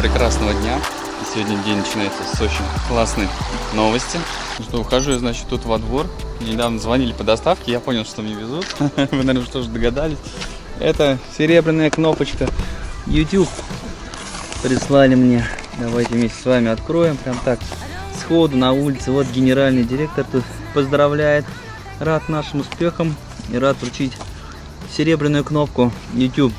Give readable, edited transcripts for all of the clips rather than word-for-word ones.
прекрасного дня. И сегодня день начинается с очень классной новости. Ну что, ухожу я, значит, тут во двор. Мне недавно звонили по доставке, я понял, что мне везут. Вы, наверное, уже тоже догадались. Это серебряная кнопочка YouTube. Прислали мне. Давайте вместе с вами откроем. Прям так, сходу на улице. Вот генеральный директор тут поздравляет. Рад нашим успехам и рад вручить серебряную кнопку YouTube.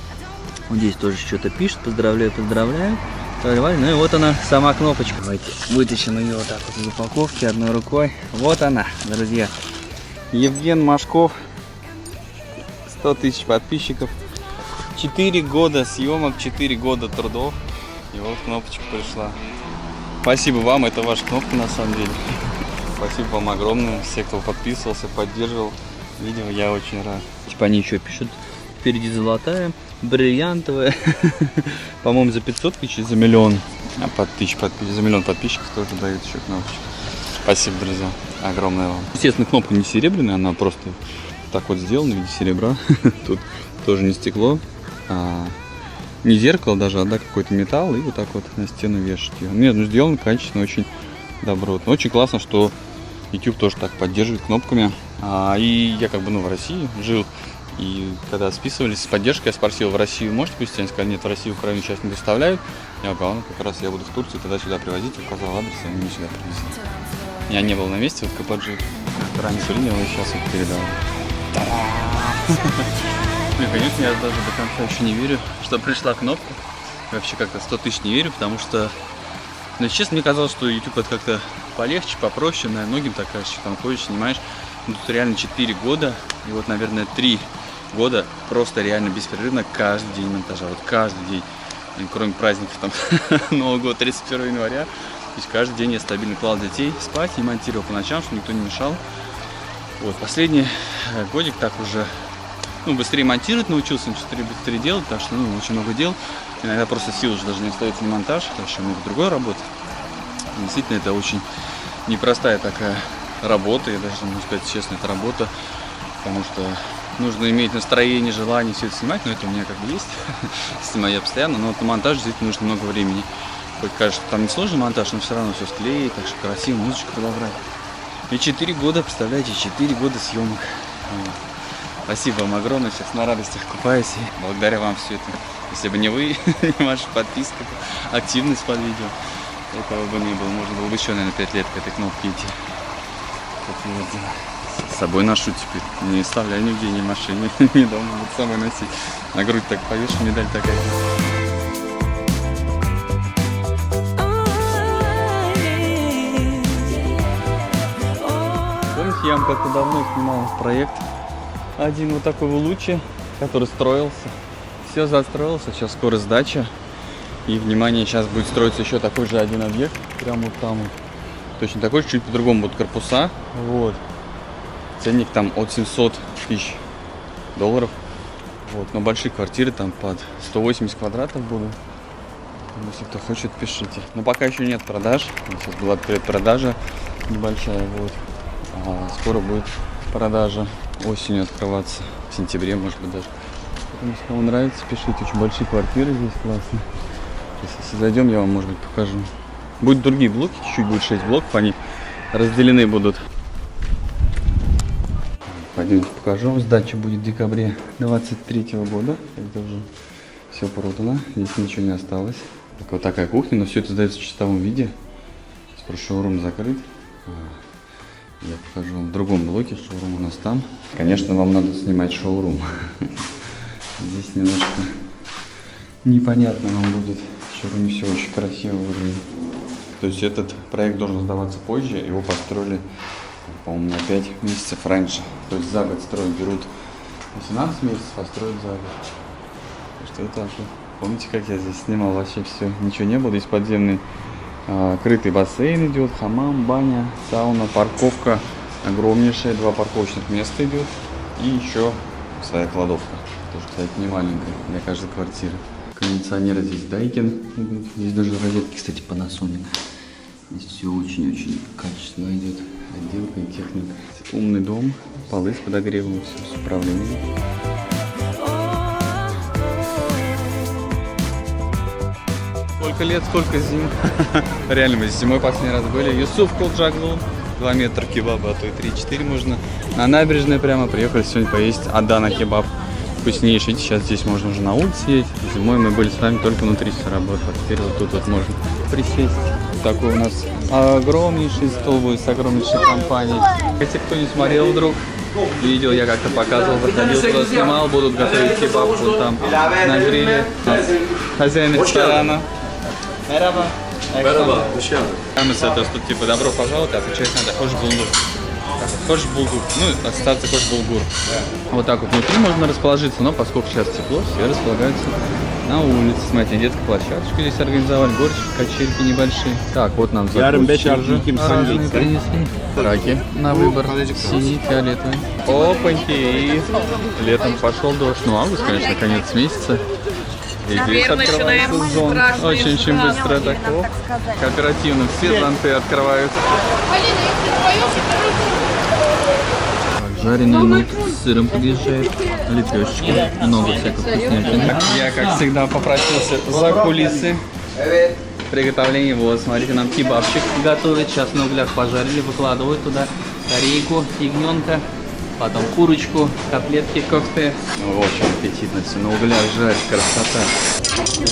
Вот здесь тоже что-то пишет. Поздравляю, поздравляю. Ну и вот она, сама кнопочка. Давайте вытащим ее вот так вот из упаковки одной рукой. Вот она, друзья. Евген Машков. 100 тысяч подписчиков. 4 года съемок, 4 года трудов. И вот кнопочка пришла. Спасибо вам, это ваша кнопка на самом деле. Спасибо вам огромное. Все, кто подписывался, поддерживал видео, я очень рад. Типа они еще пишут. Впереди золотая, бриллиантовая. По-моему, за 500 тысяч, за миллион. А под за миллион подписчиков тоже дают еще кнопочку. Спасибо, друзья. Огромное вам. Естественно, кнопка не серебряная, она просто так вот сделана в виде серебра. Тут тоже не стекло, не зеркало даже, а да, какой-то металл. И вот так вот на стену вешать ее. Нет, ну сделано качественно, очень добротно. Очень классно, что YouTube тоже так поддерживает кнопками. И я как бы в России жил. И когда списывались с поддержкой, я спросил, в Россию можете пустить? Они сказали, нет, в Россию, в Украину сейчас не доставляют. Я говорю, ну как раз я буду в Турции, тогда сюда привозить. Я указал адрес, и они меня сюда привезли. Я не был на месте, вот КПГ ранее принял, и сейчас вот передал. Конечно, я даже до конца еще не верю, что пришла кнопка. Вообще как-то 100 тысяч не верю, потому что, ну, честно, мне казалось, что YouTube это как-то полегче, попроще, наверное, многим так кажется, там ходишь, снимаешь. Тут реально 4 года, и вот, наверное, 3 года просто реально беспрерывно каждый день монтажа, вот каждый день, кроме праздников, там, Нового года, 31 января, то есть каждый день я стабильно клал детей спать и монтировал по ночам, чтобы никто не мешал. Вот, последний годик так уже, быстрее монтировать научился, быстрее делать, потому что, очень много дел, иногда просто сил уже даже не остается на монтаж, потому что много другой работы. И действительно, это очень непростая такая работа, я даже могу сказать честно, это работа, потому что нужно иметь настроение, желание все это снимать, но это у меня как бы есть, снимаю я постоянно, но вот на монтаж действительно нужно много времени. Хоть кажется, что там не сложный монтаж, но все равно все склеить, так что красиво, музычку подобрать. И 4 года, представляете, 4 года съемок. Спасибо вам огромное, сейчас на радостях купаюсь, и благодаря вам все это. Если бы не вы, не ваша подписка, активность под видео, этого бы не было, можно было бы еще, наверное, 5 лет к этой кнопке идти. С собой ношу теперь, не оставляю нигде, ни в машине, ни дома, буду с собой носить. На грудь так повешу, медаль такая. Помните, я вам как-то давно снимал проект, один вот такой в Улуче, который строился. Все застроился, сейчас скоро сдача. И, внимание, сейчас будет строиться еще такой же один объект, прямо вот там вот. Точно такой же, чуть по-другому будут корпуса. Вот. Ценник там от 700 тысяч долларов. Вот. Но большие квартиры там под 180 квадратов будут. Если кто хочет, пишите. Но пока еще нет продаж. Сейчас была предпродажа небольшая. Вот. Скоро будет продажа осенью открываться. В сентябре, может быть, даже. Если кому нравится, пишите. Очень большие квартиры здесь классные. Если зайдем, я вам, может быть, покажу. Будут другие блоки, чуть-чуть будет 6 блоков, они разделены будут. Пойдемте покажу вам. Сдача будет в декабре 2023 года. Это уже все продано, здесь ничего не осталось. Так, вот такая кухня, но все это сдается в чистовом виде. Сейчас просто шоурум закрыт. Я покажу вам в другом блоке, шоурум у нас там. Конечно, вам надо снимать шоурум. Здесь немножко непонятно вам будет. В шоуруме все очень красиво выглядит. То есть этот проект должен сдаваться позже, его построили, по-моему, на 5 месяцев раньше. То есть за год строят, берут 18 месяцев, а строят за год. Так что это вообще, помните, как я здесь снимал, вообще все, ничего не было. Здесь подземный крытый бассейн идет, хамам, баня, сауна, парковка огромнейшая, 2 парковочных места идет. И еще своя кладовка, тоже, кстати, не маленькая, для каждой квартиры. Кондиционеры здесь Daikin. Здесь даже розетки, кстати, Panasonic. Здесь все очень-очень качественно идет. Отделка и техника. Умный дом, полы с подогревом, все с управлением. Сколько лет, сколько зим. Реально, мы зимой последний раз были. Юсуф Кулджаглу. 2 метра кебаба, а то и 3-4 можно. На набережной прямо приехали сегодня поесть Адана кебаб. Вкуснейший. Сейчас здесь можно уже на улице есть. Зимой мы были с вами только внутри, все работало. Теперь вот тут вот можно присесть. Такой у нас огромнейший стол будет с огромнейшей компанией. Если кто не смотрел вдруг, видео я как-то показывал, заходил туда, снимал, будут готовить кебаб вот там на гриле. Хозяин ресторана. Мераба. Merhaba, Там это тут типа добро пожаловать, отвечать надо хош булгур. Хош булгур. Ну, остаться хош булгур. Вот так вот внутри можно расположиться, но поскольку сейчас тепло, все располагаются на улице. Смотрите, детскую площадочку здесь организовали, горочки, качельки небольшие. Так, вот нам закусочки разные принесли. Раки на выбор, синий, фиолетовый. Опаньки, и летом пошел дождь. Ну, август, конечно, конец месяца. И здесь открывается сезон. Очень-очень быстро так. Кооперативно все зонты открываются. Жареный нут с сыром подъезжает, лепешечки, много всяких вкуснятин. Я, как всегда, попросился за кулисы приготовления. Вот, смотрите, нам кебабчик готовят. Сейчас на углях пожарили, выкладывают туда корейку, ягненка, потом курочку, котлетки, кофе. Очень аппетитно все на углях жарить, красота.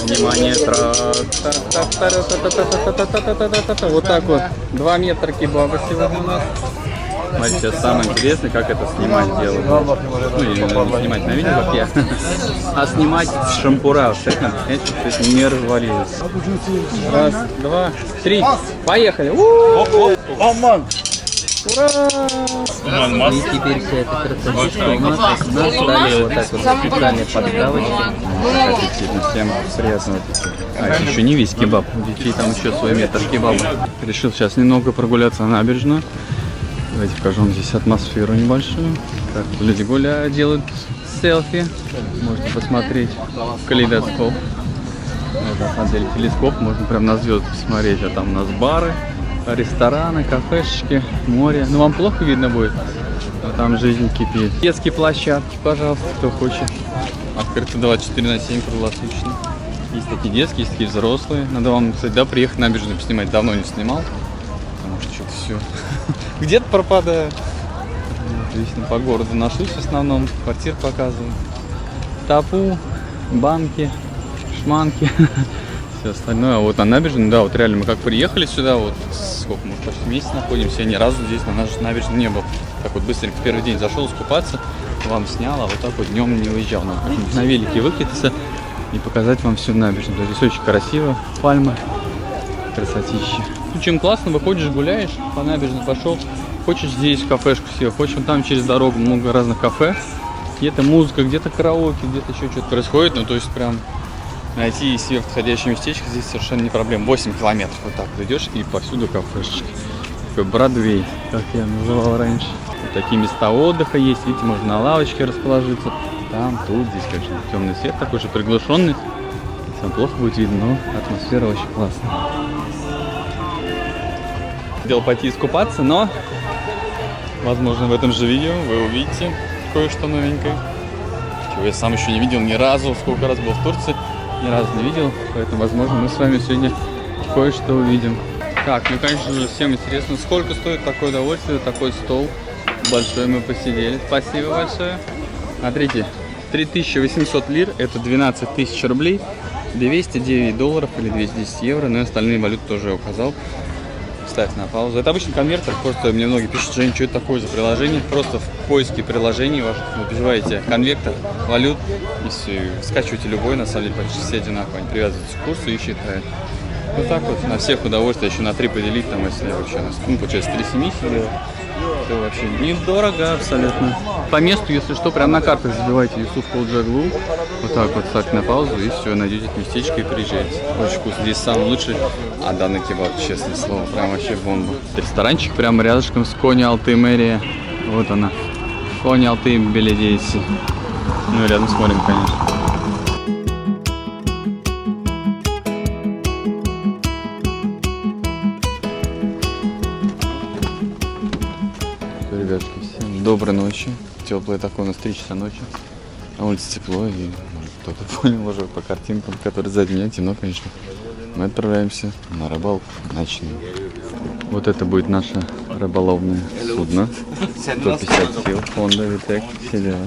Внимание, вот так вот, 2 метра кебаба сегодня у нас. Смотрите, сейчас самое интересное, как это снимать делают. Ну, именно не снимать на видео, как я, а снимать с шампура. Всех надо снять, чтобы это не развалилось. Раз, два, три, поехали! Ура! И теперь вся эта красотища у нас стали вот так вот специальные подставочки. Аппетитно, всем приятного аппетита. А это еще не весь кебаб, у детей там еще свой метр кебаба. Решил сейчас немного прогуляться на набережную. Давайте покажу вам здесь атмосферу небольшую. Так, люди гуляют, делают селфи. Можете посмотреть калейдоскоп. Это на самом деле телескоп, можно прям на звезды посмотреть. А там у нас бары, рестораны, кафешечки, море. Ну вам плохо видно будет, но там жизнь кипит. Детские площадки, пожалуйста, кто хочет. Открыто 24/7 круглосуточно. Есть такие детские, есть такие взрослые. Надо вам, кстати, да, приехать на набережную поснимать. Давно не снимал, потому что что-то все где-то пропадает. Отлично, по городу ношусь в основном, квартир показываю. Топу, банки, шманки, все остальное. А вот на набережной, да, вот реально мы как приехали сюда, вот сколько, мы почти месяц находимся, я ни разу здесь на нашей набережной не был. Так вот быстренько первый день зашел искупаться, вам снял, а вот так вот днем не уезжал. Надо на велике выкатиться и показать вам всю набережную. Здесь очень красиво, пальмы, красотища. Ну, чем классно, выходишь, гуляешь, по набережной пошел, хочешь здесь в кафешку сел, хочешь там через дорогу, много разных кафе, где-то музыка, где-то караоке, где-то еще что-то происходит, ну то есть прям найти себе подходящее местечко здесь совершенно не проблема. 8 километров вот так вот идешь и повсюду кафешечки. Такой Бродвей, как я называл раньше. Вот такие места отдыха есть, видите, можно на лавочке расположиться, там, тут, здесь, конечно, темный свет такой же приглушенный, там плохо будет видно, но атмосфера очень классная. Хотел пойти искупаться, но, возможно, в этом же видео вы увидите кое-что новенькое, чего я сам еще не видел ни разу. Сколько раз был в Турции, ни разу не видел, поэтому, возможно, мы с вами сегодня кое-что увидим. Так, ну, конечно же, всем интересно, сколько стоит такое удовольствие, такой стол большой, мы посидели. Спасибо большое. Смотрите, 3800 лир, это 12 тысяч рублей, 209 долларов или 210 евро, но и остальные валюты тоже я указал. Ставь на паузу. Это обычный конвертер, просто мне многие пишут, Жень, что это такое за приложение. Просто в поиске приложений ваших набиваете конвертер, валют, и все, и скачиваете любой, на самом деле почти все одинаково, они привязываются к курсу и считают. Вот так вот, на всех удовольствие, еще на 3 поделить, там, если вообще, ну, получается, 3,7 себе, то вообще недорого абсолютно. По месту, если что, прям на картах забивайте Юсуф Кулджаглу, вот так вот ставьте на паузу, и все, найдете местечко и приезжайте. Очень вкусно, здесь самый лучший Адана кебаб, честное слово, прям вообще бомба. Ресторанчик прямо рядышком с Кони Алты мэрия, вот она, Кони Алты Беледейси, ну и рядом с морем, конечно. Ребятки, всем доброй ночи. Теплое такое, у нас 3 часа ночи. На улице тепло, и может кто-то понял уже по картинкам, которые сзади меня темно, конечно. Мы отправляемся на рыбалку ночную. Вот это будет наше рыболовное судно. 150 кил, Honda VTEC, все дела.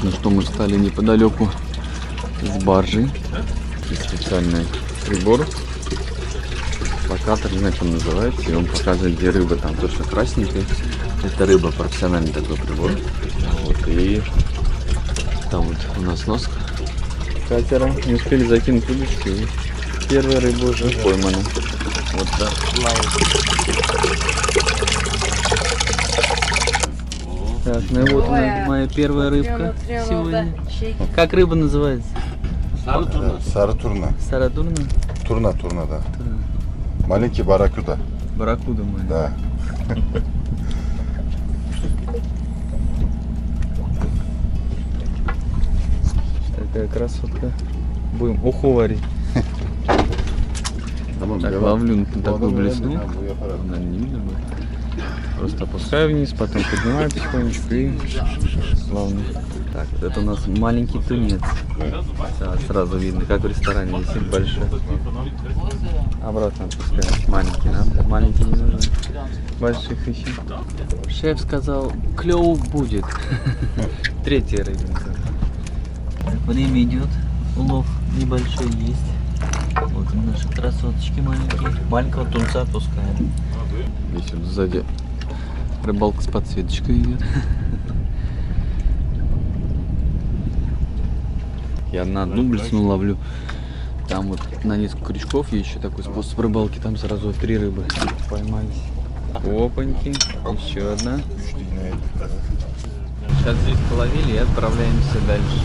Ну что, мы стали неподалеку с баржей. Есть специальный прибор, локатор, не знаю, как он называется, и он показывает, где рыба. Там то, что красненькое, это рыба, профессиональный такой прибор. Вот, и там вот у нас нос катера. Не успели закинуть удочки, и первая рыба уже поймана. Вот так. Так, ну и вот моя первая рыбка сегодня. Как рыба называется? Саратурна. Саратурна? Турна, да. Маленький барракуда. Барракуда моя. Да. Такая красотка. Будем уху варить. Так, ловлю на такую блесну. Она не видно будет. Просто опускаю вниз, потом поднимаю потихонечку и плавно. Так, вот это у нас маленький тунец. Да, сразу видно, как в ресторане висит большой. Обратно отпускаем. Маленький, да? Маленький не нужен. Больших ищем. Шеф сказал, клёв будет. Третья рыбинка. Так, время идет. Улов небольшой есть. Вот наши красоточки маленькие. Маленького тунца отпускаем. Здесь вот сзади рыбалка с подсветочкой идет. Я на одну блесну ловлю. Там вот на несколько крючков есть еще такой способ рыбалки. Там сразу 3 рыбы поймались. Опаньки. Еще одна. Сейчас здесь половили и отправляемся дальше.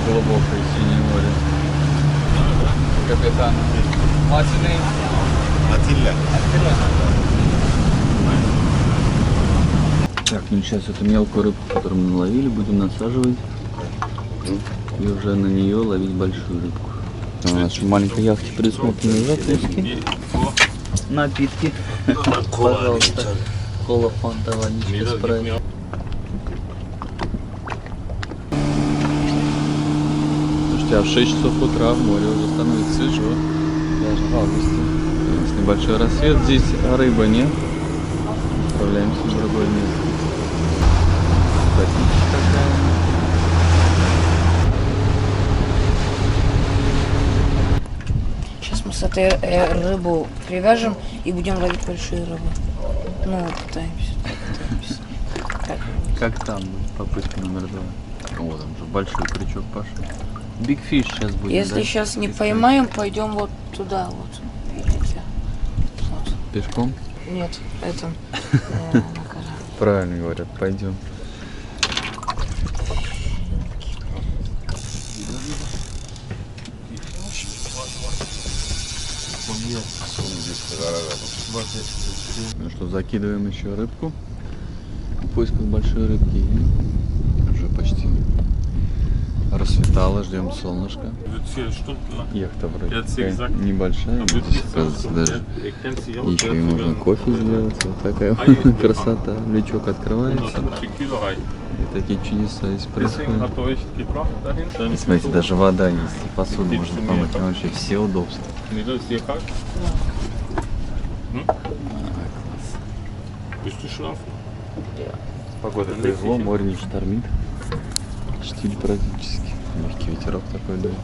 Глубокое синее море. Капитан. Матиный. Атилля. Так, ну сейчас эту мелкую рыбку, которую мы наловили, будем насаживать. И уже на нее ловить большую рыбку. На нашей маленькой яхте предусмотрены закуски, напитки. Пожалуйста. Кола, фанта, водичка, спрайт. Слушайте, а в 6 часов утра в море уже становится свежо. Даже в августе. У нас небольшой рассвет. Здесь рыбы нет. Отправляемся в другое место. Водичка такая. Сейчас мы с этой рыбу привяжем и будем ловить большие рыбы. Ну, пытаемся. Как там будет попытка номер 2? О, там же большой крючок пошел. Big Fish сейчас будет. Если да? сейчас не поймаем, пойдем вот туда, вот. Видите? Вот. Пешком? Нет, это Правильно говорят, пойдем. Ну что, закидываем еще рыбку в поисках большой рыбки. И уже почти рассветало, ждем солнышко. Яхта вроде такая небольшая, но здесь, оказывается, даже еще и можно кофе сделать. Вот такая красота. Лючок открывается. И такие чудеса здесь происходят. И смотрите, даже вода есть, и посуду можно помыть. Вообще все удобства. Погода повезло, море не штормит. Штиль практически. Легкий ветерок такой дует.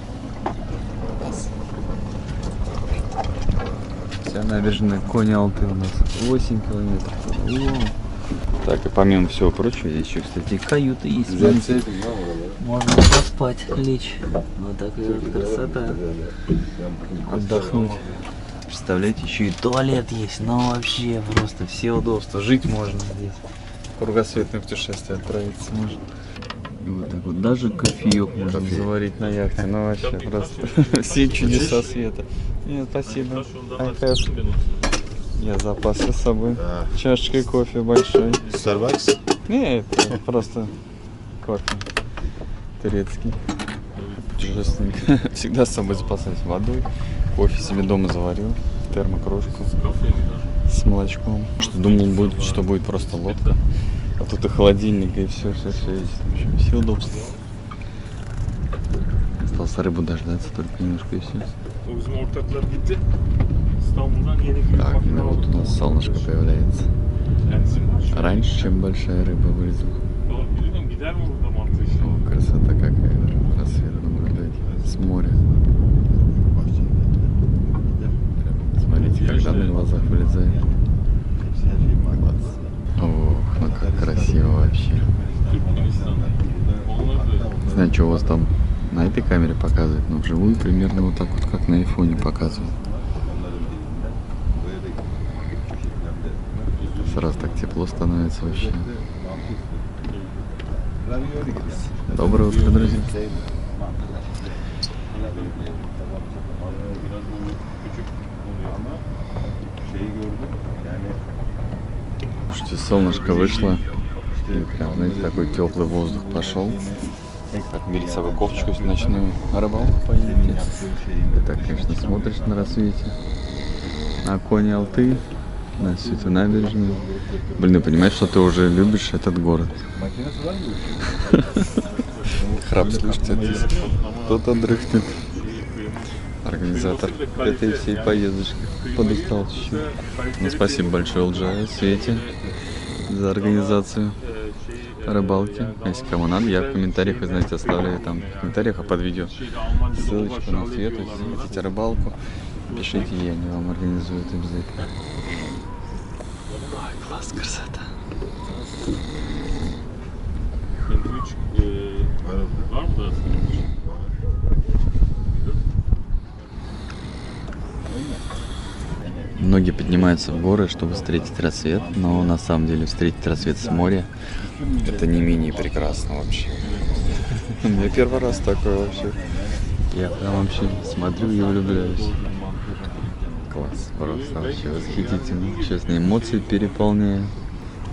Вся набережная Кони-Алты у нас 8 километров. О. Так, и помимо всего прочего, здесь еще, кстати, каюты есть. Можно поспать, лечь. Вот такая вот красота. Отдохнуть. Представляете, еще и туалет есть. Ну вообще просто все удобства. Жить можно здесь. Кругосветное путешествие отправиться можно. И вот так вот, даже кофеек можно заварить на яхте, ну вообще просто все чудеса света. Нет, спасибо. Я запасы с собой. Да. Чашечкой кофе большой. Starbucks? Нет, это просто кофе турецкий. Путешественник. Всегда с собой запасаюсь водой. Кофе себе дома заварил. Термокружку с молочком. Что думал, что будет просто лодка. А тут и холодильник, и все есть. В общем, все удобства. Осталось рыбу дождаться, только немножко и все. O bizim ortaklar gitti. İstanbul'dan yeni bir Так, ну вот у нас солнышко появляется. Раньше, чем большая рыба вылезла. Bilmiyorum gider mi burada mantı işte? О, красота какая, рассвет наблюдать с моря. Смотрите, когда на глазах вылезает. Класс. Ох, ну как красиво вообще. Türkmenistan'da. Onlar da Знаю, что у вас там на этой камере показывает, но вживую примерно вот так вот, как на айфоне показывает. Сразу так тепло становится вообще. Доброе утро, друзья. Слушайте, солнышко вышло. И прям, знаете, такой теплый воздух пошел. Так, бери с собой кофточку, если ночную рыбалку поедете. Ты так, конечно, смотришь на рассвете. На коне Алты, на всю эту набережную. Блин, ну понимаешь, что ты уже любишь этот город. Храп, слышите, кто-то дрыхнет. Организатор этой всей поездочки подустал чуть-чуть. Ну, спасибо большое, LGI, Свете, за организацию рыбалки. Если кому надо, я в комментариях, вы знаете, оставляю там в комментариях, а под видео ссылочку на Свету. Если хотите рыбалку, пишите, и они вам организуют обязательно. Ой, класс, красота. var mı da? Многие поднимаются в горы, чтобы встретить рассвет, но на самом деле встретить рассвет с моря — это не менее прекрасно вообще. У меня первый раз такое вообще. Я прям вообще смотрю и влюбляюсь. Класс, просто вообще восхитительно. Честно, эмоции переполняю.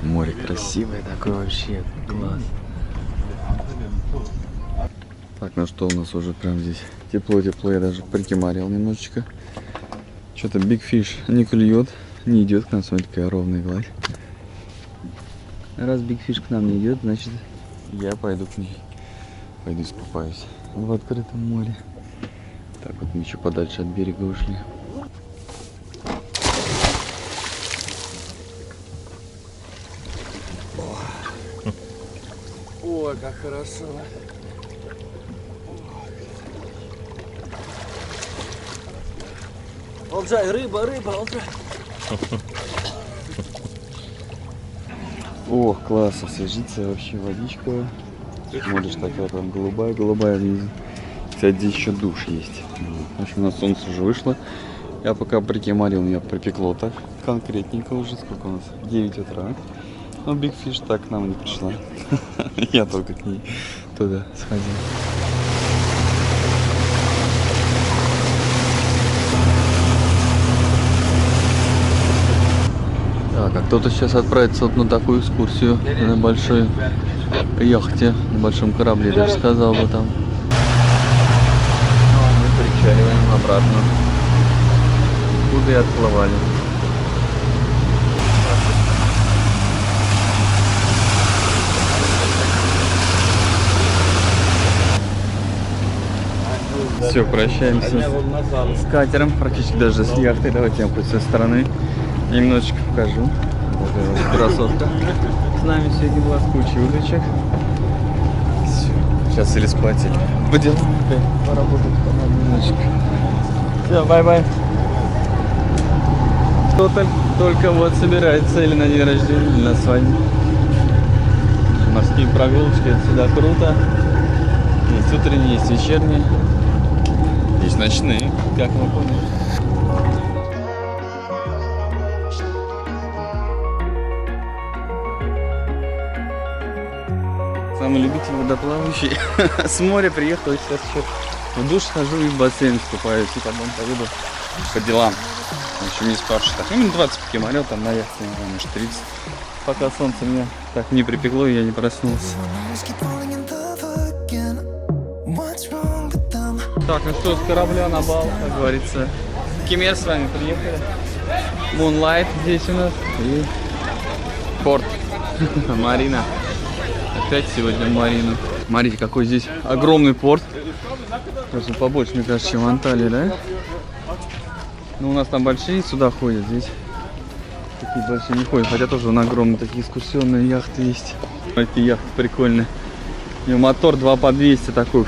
Море красивое такое вообще, класс. Так, ну что, у нас уже прям здесь тепло-тепло, я даже прикимарил немножечко. Что-то Big Fish не клюет, не идет к нам, смотри, такая ровная гладь. Раз Big Fish к нам не идет, значит я пойду к ней. Пойду искупаюсь в открытом море. Так вот мы еще подальше от берега ушли. Ой, как хорошо. Олджай, рыба, Олджай. Ох, класс, освежится вообще водичка. Смотришь, такая прям голубая внизу. Кстати, здесь еще душ есть. В общем, у нас солнце уже вышло. Я пока прикимарил, меня припекло так конкретненько уже. Сколько у нас? 9 утра. Но Big Fish так к нам не пришла. Я только к ней туда сходил. Так, а кто-то сейчас отправится вот на такую экскурсию на большой яхте, на большом корабле, даже сказал бы там. Мы причаливаем обратно. Куда и отплывали. Все, прощаемся с катером, практически даже с яхтой. Давайте я хоть со стороны немножечко покажу. Вот эта вот красотка. С нами сегодня была с кучей удочек. Все, сейчас или спать, или по делам. Поработать немножечко. Все, бай-бай. Кто-то только вот собирается или на день рождения, или на свадьбу. Морские прогулочки, это всегда круто. Есть утренние, есть вечерние. Есть ночные, как мы поняли. Самый самый любитель водоплавающий. С моря приехал, и сейчас еще в душ хожу и в бассейн скупаюсь. И потом поеду по делам. Еще не спавший. Так, минут 20 покемарил, там на яхте, не знаю, может 30. Пока солнце меня так не припекло, и я не проснулся. Так, ну что, с корабля на бал, как говорится. Кемер с вами приехали. Moonlight здесь у нас. И порт. Марина. Опять сегодня Марина. Смотрите, какой здесь огромный порт. Даже побольше, мне кажется, чем в Анталии, да? Ну, у нас там большие суда ходят, здесь такие большие не ходят. Хотя тоже вон огромные такие экскурсионные яхты есть. Эти яхты прикольные. У него мотор 2 по 200 такой,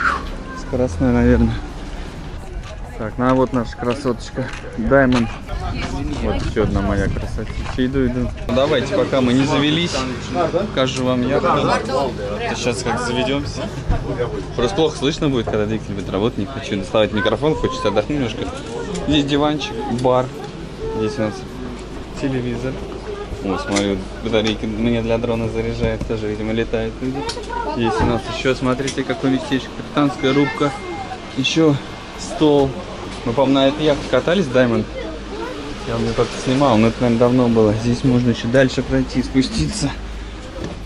скоростной, наверное. Так, ну а вот наша красоточка Diamond. Вот еще одна моя красотища. Иду. Ну, давайте, пока мы не завелись, покажу вам яхту. Сейчас как заведемся. Просто плохо слышно будет, когда двигатель будет работать. Не хочу доставать микрофон, хочется отдохнуть немножко. Здесь диванчик, бар. Здесь у нас телевизор. О, смотрю, батарейки мне для дрона заряжает, тоже, видимо, летает люди. Здесь у нас еще, смотрите, какое местечко, капитанская рубка. Еще стол. Мы, по-моему, на этой яхте катались, Diamond. Я мне как-то снимал, но это, наверное, давно было. Здесь можно еще дальше пройти, спуститься.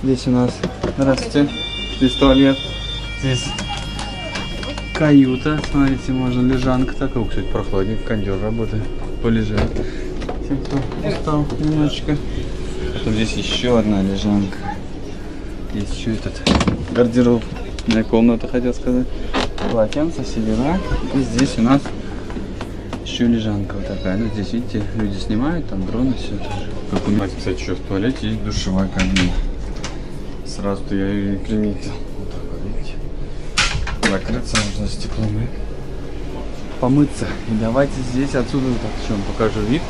Здесь у нас, здравствуйте, здесь туалет. Здесь каюта, смотрите, можно лежанка такая. Кстати, прохладненько, кондер работает, полежать. Тем, кто устал немножечко. Потом здесь еще одна лежанка. Есть еще этот гардеробная комната, хотел сказать. Полотенце, все дела. И здесь у нас еще лежанка вот такая. Ну, здесь, видите, люди снимают, там дроны, все тоже. Как у нас, кстати, еще в туалете есть душевая кабина. Сразу-то я ее не приметил. Вот так вот, видите. Закрыться можно стеклом и помыться. И давайте здесь отсюда так, еще вам покажу вид.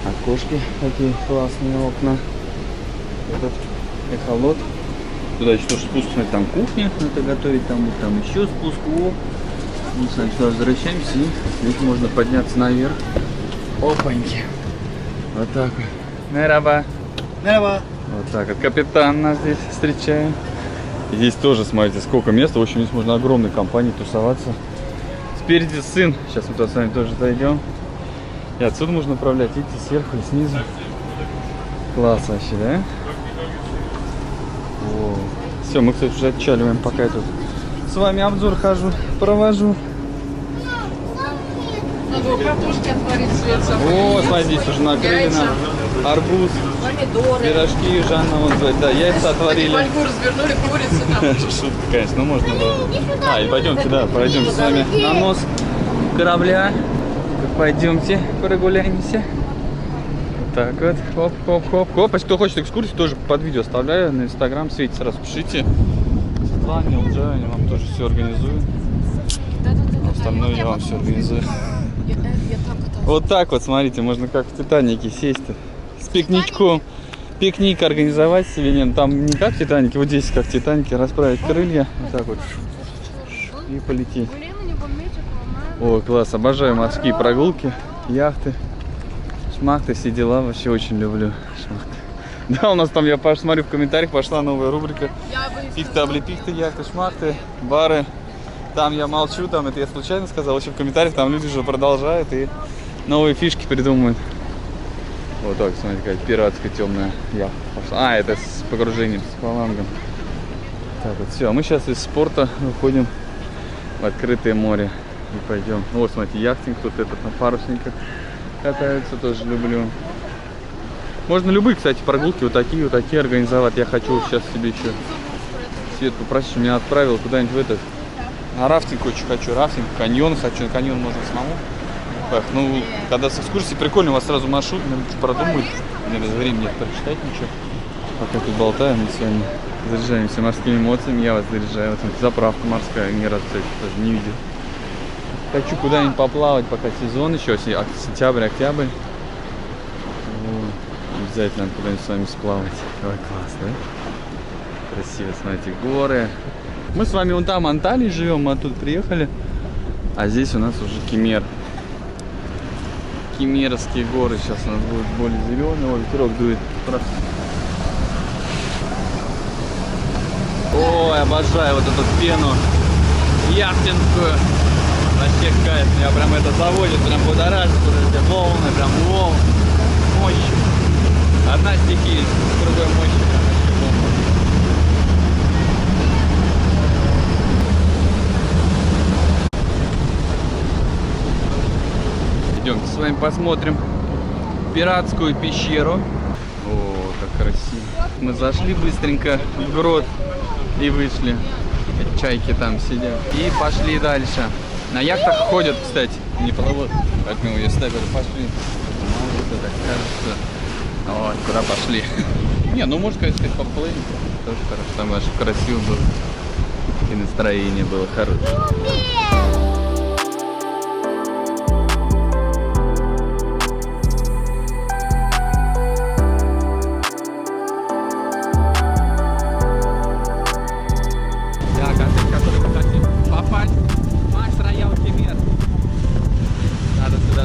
Окошки такие классные, окна. Этот эхолот. Туда еще тоже спуск, там кухня, надо готовить, там еще спуск. О. Мы сюда возвращаемся, и здесь можно подняться наверх. Опаньки. Вот так вот. Мераба. Мераба. Вот так вот. Капитан нас здесь встречает. И здесь тоже, смотрите, сколько места. В общем, здесь можно огромной компанией тусоваться. Спереди сын. Сейчас мы туда с вами тоже зайдем. И отсюда можно управлять, видите, сверху и снизу. Класс вообще, да? Все, мы, кстати, уже отчаливаем, пока я тут с вами обзор хожу, провожу. Надо картошки отварить, свет собой. О, смотри, здесь уже накрыли нам арбуз, помидоры. пирожки, Жанна вон звать, да, яйца отварили. Фольгу развернули, курицу там. Шутка, конечно, ну можно было. И пойдемте, да, пройдемте с вами на нос корабля. Пойдемте прогуляемся. Вот так вот, хоп-хоп-хоп-хоп. Если кто хочет экскурсию, тоже под видео оставляю на Инстаграм, Свете сразу пишите. Светлане, Лджане, вам тоже все организую. Остальное я вам все организую. Вот так вот, смотрите, можно как в Титанике сесть с пикничком. Пикник организовать себе. Нет, там не как в Титанике, вот здесь как в Титанике, расправить крылья. Вот так вот. И полететь. О, класс, обожаю морские прогулки, яхты, шмахты, все дела, вообще очень люблю шмахты. Да, у нас там, я посмотрю в комментариях, пошла новая рубрика. Пихты-облепихты, яхты, шмахты, бары. Там я молчу, там это я случайно сказал, вообще в комментариях там люди уже продолжают и новые фишки придумывают. Вот так, смотрите, какая пиратская темная яхта пошла. А, это с погружением, с аквалангом. Так вот, все, а мы сейчас из спорта выходим в открытое море. И пойдем. Вот, смотрите, яхтинг, тут этот на парусниках катаются, тоже люблю. Можно любые, кстати, прогулки вот такие организовать. Я хочу сейчас себе еще Свет попросить, меня отправил куда-нибудь в этот. На рафтинг очень хочу, рафтинг, каньон хочу. На каньон можно самому. Эх, ну, когда с экскурсией прикольно, у вас сразу маршрут, надо продумать. Мне времени нет прочитать ничего. Пока тут болтаем, мы с вами заряжаемся морскими эмоциями. Я вас заряжаю. Вот заправка морская, ни разу, кстати, тоже не видел. Хочу куда-нибудь поплавать, пока сезон еще, сентябрь, октябрь. Вот. Обязательно надо куда-нибудь с вами сплавать. Ой, класс, да? Красиво, смотрите, горы. Мы с вами вон там, в Анталии живем, мы оттуда приехали. А здесь у нас уже Кемер. Кемеровские горы. Сейчас у нас будет более зеленый. О, ветерок дует. Ой, обожаю вот эту пену яхтинскую. Вообще кайф, меня прям это заводит, прям будоражит, вот эти волны, прям волны. Мощь. Одна стихия, с другой мощи, прям вообще бомба. Идемте с вами посмотрим пиратскую пещеру. О, как красиво. Мы зашли быстренько в грот и вышли. Чайки там сидят. И пошли дальше. На яхтах ходят, кстати, не плывут. Поэтому я ставлю, пошли. Мало так кажется. Вот, куда пошли. Не, ну может, конечно, поплыть. Тоже хорошо. Там аж красиво было. И настроение было хорошее.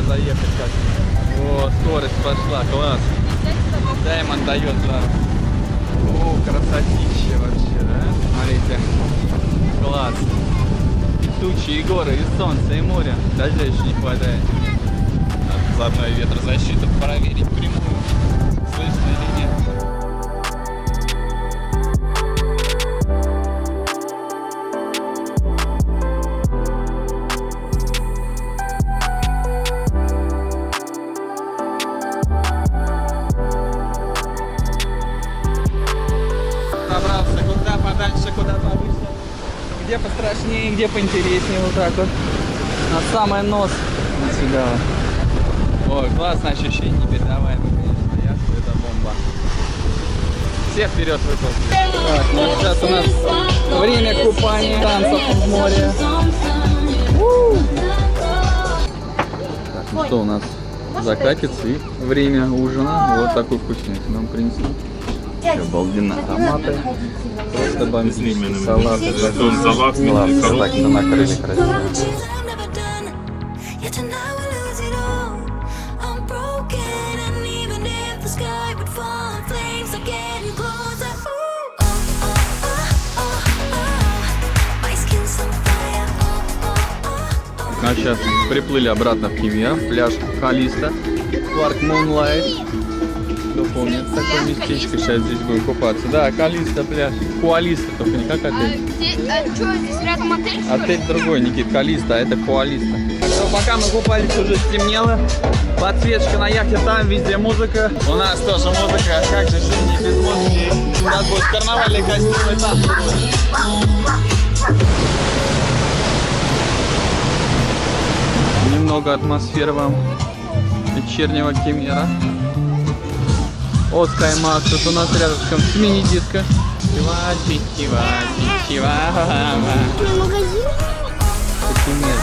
Заехать как. О, скорость пошла, класс. Даймонд дает жару. О, красотища вообще, да? Смотрите. Класс. И тучи, и горы, и солнце, и море. Дождя еще не хватает. Надо заодно и ветрозащиту проверить прямую. Слышно или нет. Подальше, куда повыше, где пострашнее, где поинтереснее, вот так вот, на самый нос, вот сюда вот. Ой, классное ощущение, непередаваемое, конечно, яхта, это бомба. Все вперед выползли. Так, ну сейчас у нас время купания, танцев в море. Так, ну что у нас, закатится и время ужина, вот такой вкусняк нам принесли. Обалденно, томаты, просто бомбический салат, классно, так все накрыли красиво. А сейчас приплыли обратно в Кемер, пляж Халиста, парк Moonlight. Кто помнит такое местечко, сейчас здесь будем купаться. Да, Халиста пляж. Хуалиста, только не как отель. Что, здесь рядом отель? Отель другой, Никит, Халиста, а это Хуалиста. Так что пока мы купались, уже стемнело. Подсветочка на яхте, там везде музыка. У нас тоже музыка, как же жизнь не без музыки. У нас будет карнавальный костюм и танцы. Немного атмосферы вам вечернего Кемера. О, Скаймак, тут у нас рядышком с мини-диско. Чива. Магазин? Кемер.